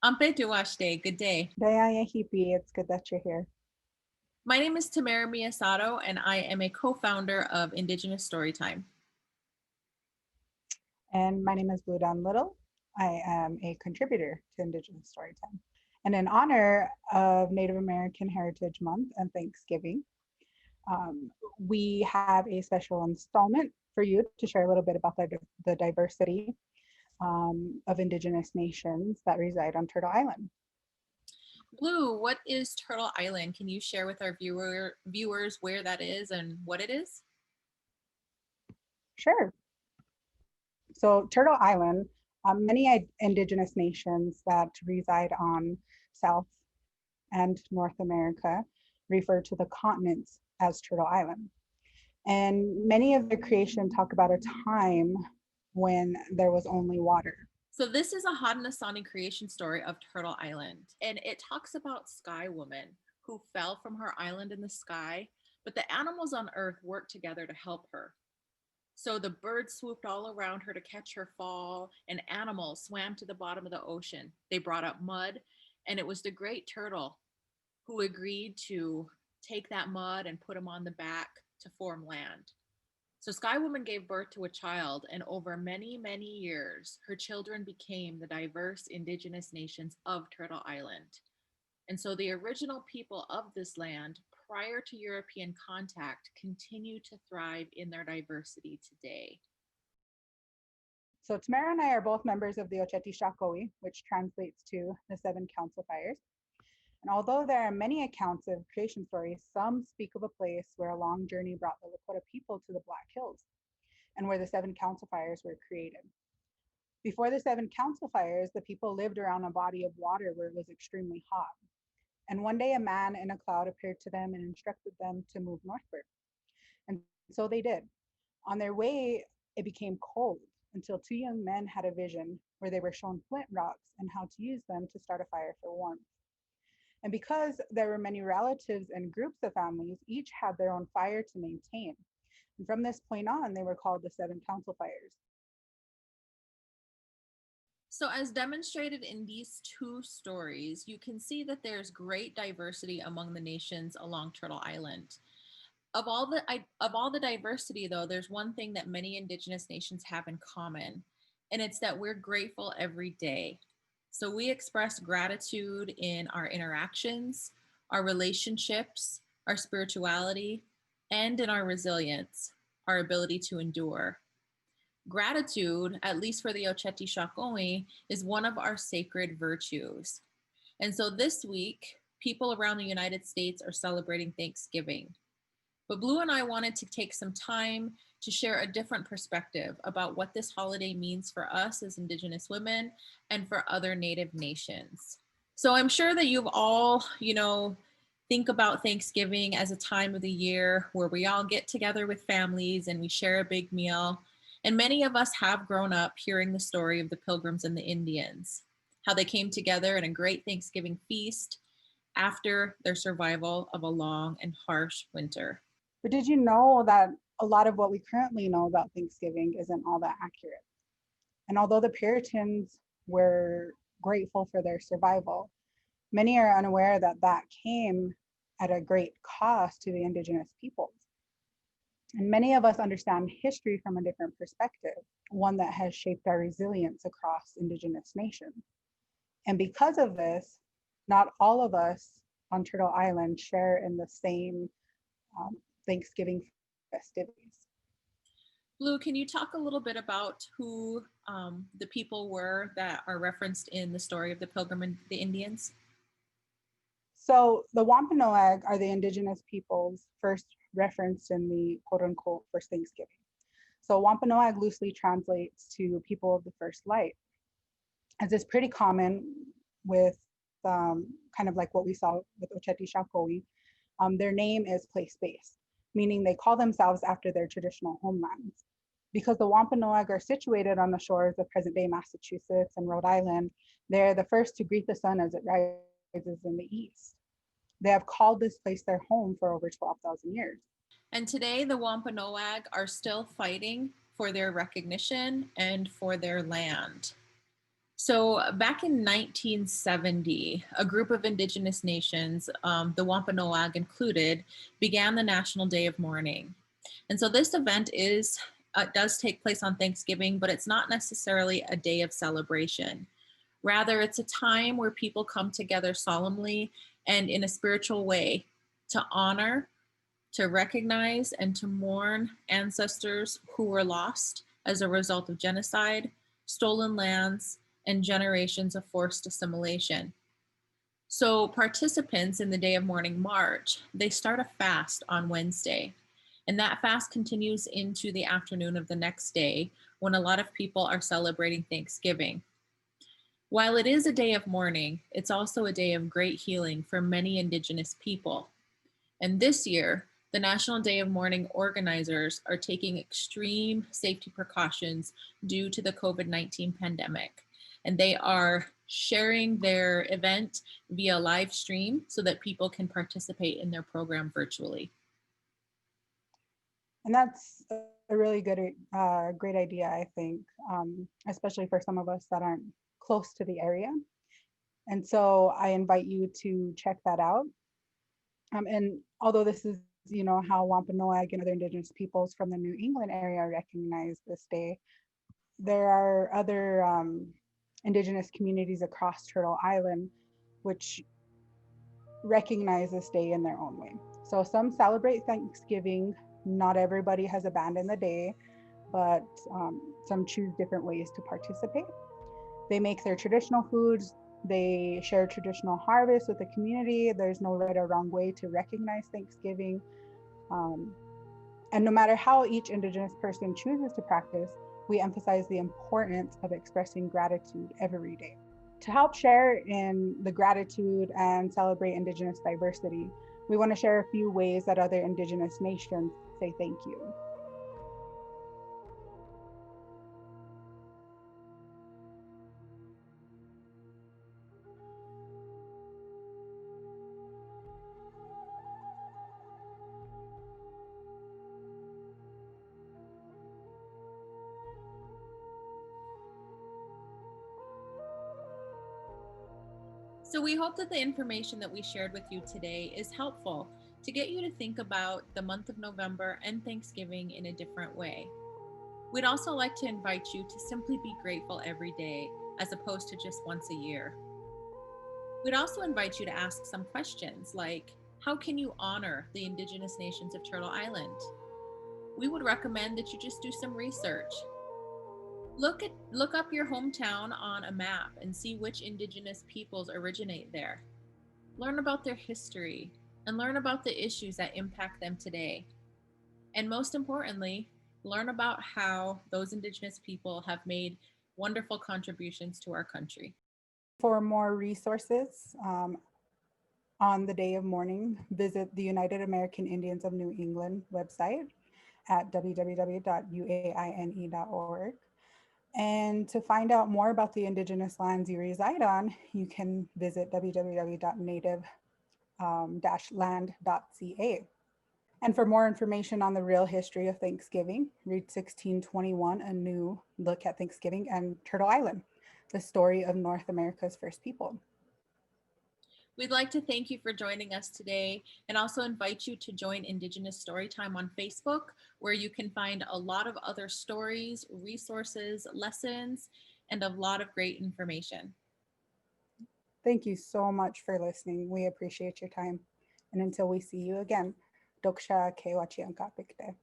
Ampe Duashte, good day. Dayaya Hippie, it's good that you're here. My name is Tamera Miyasato, and I am a co-founder of Indigenous Storytime. And my name is Blue Dawn Little. I am a contributor to Indigenous Storytime. And in honor of Native American Heritage Month and Thanksgiving, we have a special installment for you to share a little bit about the diversity of Indigenous nations that reside on Turtle Island. Blue, what is Turtle Island? Can you share with our viewers where that is and what it is? Sure. So Turtle Island, many Indigenous nations that reside on South and North America refer to the continents as Turtle Island. And many of their creation talk about a time when there was only water. So this is a Haudenosaunee creation story of Turtle Island, and it talks about Sky Woman who fell from her island in the sky, but the animals on Earth worked together to help her. So the birds swooped all around her to catch her fall, and animals swam to the bottom of the ocean. They brought up mud, and it was the great turtle who agreed to take that mud and put him on the back to form land. So Sky Woman gave birth to a child, and over many, many years, her children became the diverse indigenous nations of Turtle Island. And so the original people of this land, prior to European contact, continue to thrive in their diversity today. So Tamara and I are both members of the Oceti Sakowin, which translates to the Seven Council Fires. And although there are many accounts of creation stories, some speak of a place where a long journey brought the Lakota people to the Black Hills and where the Seven Council Fires were created. Before the Seven Council Fires, the people lived around a body of water where it was extremely hot. And one day a man in a cloud appeared to them and instructed them to move northward. And so they did. On their way, it became cold until two young men had a vision where they were shown flint rocks and how to use them to start a fire for warmth. And because there were many relatives and groups of families, each had their own fire to maintain. And from this point on, they were called the Seven Council Fires. So, as demonstrated in these two stories, you can see that there's great diversity among the nations along Turtle Island. Of all the diversity, though, there's one thing that many indigenous nations have in common, and it's that we're grateful every day. So we express gratitude in our interactions, our relationships, our spirituality, and in our resilience, our ability to endure. Gratitude, at least for the Oceti Sakowin, is one of our sacred virtues. And so this week, people around the United States are celebrating Thanksgiving. But Blue and I wanted to take some time to share a different perspective about what this holiday means for us as Indigenous women and for other Native nations. So I'm sure that you've all, think about Thanksgiving as a time of the year where we all get together with families and we share a big meal. And many of us have grown up hearing the story of the Pilgrims and the Indians, how they came together in a great Thanksgiving feast after their survival of a long and harsh winter. But did you know that a lot of what we currently know about Thanksgiving isn't all that accurate? And although the Puritans were grateful for their survival, many are unaware that that came at a great cost to the Indigenous peoples. And many of us understand history from a different perspective, one that has shaped our resilience across Indigenous nations. And because of this, not all of us on Turtle Island share in the same Thanksgiving festivities. Blue, can you talk a little bit about who the people were that are referenced in the story of the Pilgrim and the Indians? So the Wampanoag are the Indigenous peoples first referenced in the quote unquote first Thanksgiving. So Wampanoag loosely translates to people of the first light, as is pretty common with kind of like what we saw with Oceti Sakowin. Their name is place-based, meaning they call themselves after their traditional homelands. Because the Wampanoag are situated on the shores of present-day Massachusetts and Rhode Island, they're the first to greet the sun as it rises in the east. They have called this place their home for over 12,000 years. And today, the Wampanoag are still fighting for their recognition and for their land. So back in 1970, a group of Indigenous nations, the Wampanoag included, began the National Day of Mourning. And so this event does take place on Thanksgiving, but it's not necessarily a day of celebration. Rather, it's a time where people come together solemnly and in a spiritual way to honor, to recognize, and to mourn ancestors who were lost as a result of genocide, stolen lands, and generations of forced assimilation. So participants in the Day of Mourning March, they start a fast on Wednesday. And that fast continues into the afternoon of the next day when a lot of people are celebrating Thanksgiving. While it is a day of mourning, it's also a day of great healing for many Indigenous people. And this year, the National Day of Mourning organizers are taking extreme safety precautions due to the COVID-19 pandemic. And they are sharing their event via live stream so that people can participate in their program virtually. And that's a really good, great idea, I think, especially for some of us that aren't close to the area. And so I invite you to check that out. And although this is, how Wampanoag and other Indigenous peoples from the New England area recognize this day, there are other Indigenous communities across Turtle Island which recognize this day in their own way. So some celebrate Thanksgiving. Not everybody has abandoned the day, but some choose different ways to participate. They make their traditional foods. They share traditional harvests with the community. There's no right or wrong way to recognize Thanksgiving. And no matter how each Indigenous person chooses to practice, we emphasize the importance of expressing gratitude every day. To help share in the gratitude and celebrate Indigenous diversity, we want to share a few ways that other Indigenous nations say thank you. So we hope that the information that we shared with you today is helpful to get you to think about the month of November and Thanksgiving in a different way. We'd also like to invite you to simply be grateful every day as opposed to just once a year. We'd also invite you to ask some questions like, how can you honor the Indigenous nations of Turtle Island? We would recommend that you just do some research. Look up your hometown on a map and see which Indigenous peoples originate there. Learn about their history and learn about the issues that impact them today. And most importantly, learn about how those Indigenous people have made wonderful contributions to our country. For more resources on the Day of Mourning, visit the United American Indians of New England website at www.uaine.org. And to find out more about the Indigenous lands you reside on, you can visit www.native-land.ca. And for more information on the real history of Thanksgiving, read 1621, A New Look at Thanksgiving, and Turtle Island, the story of North America's first people. We'd like to thank you for joining us today and also invite you to join Indigenous Storytime on Facebook, where you can find a lot of other stories, resources, lessons, and a lot of great information. Thank you so much for listening. We appreciate your time. And until we see you again, Doksha Kewachiankapikte.